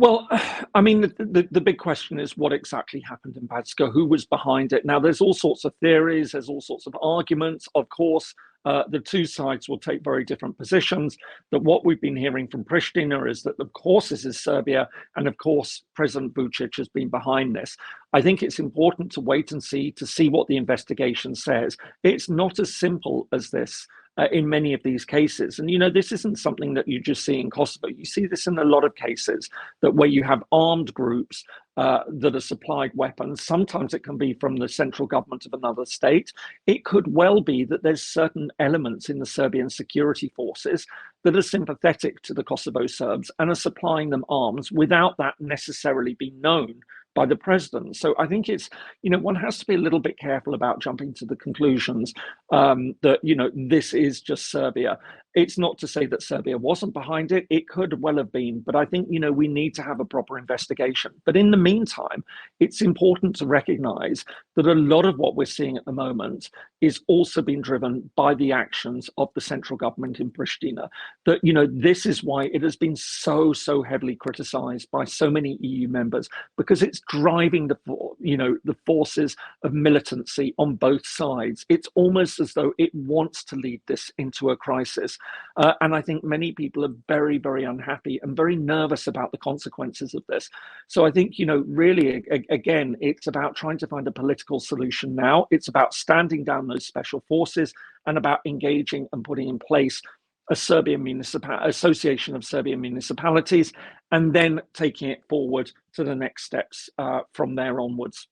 Well, I mean, the big question is what exactly happened in Banjskoj? Who was behind it? Now, there's all sorts of theories, there's all sorts of arguments. Of course, the two sides will take very different positions. That what we've been hearing from Pristina is that, of course, this is Serbia, and of course, President Vucic has been behind this. I think it's important to wait and see what the investigation says. It's not as simple as this. In many of these cases. And, this isn't something that you just see in Kosovo. You see this in a lot of cases, that where you have armed groups that are supplied weapons. Sometimes it can be from the central government of another state. It could well be that there's certain elements in the Serbian security forces that are sympathetic to the Kosovo Serbs and are supplying them arms without that necessarily being known by the president. So I think it's, one has to be a little bit careful about jumping to the conclusions that, this is just Serbia. It's not to say that Serbia wasn't behind it. It could well have been. But I think, we need to have a proper investigation. But in the meantime, it's important to recognize that a lot of what we're seeing at the moment is also being driven by the actions of the central government in Pristina. That, this is why it has been so heavily criticized by so many EU members, because it's driving the forces of militancy on both sides. It's almost as though it wants to lead this into a crisis. And I think many people are very, very unhappy and very nervous about the consequences of this. So I think, really, again, it's about trying to find a political solution now. It's about standing down those special forces and about engaging and putting in place a association of Serbian municipalities, and then taking it forward to the next steps from there onwards.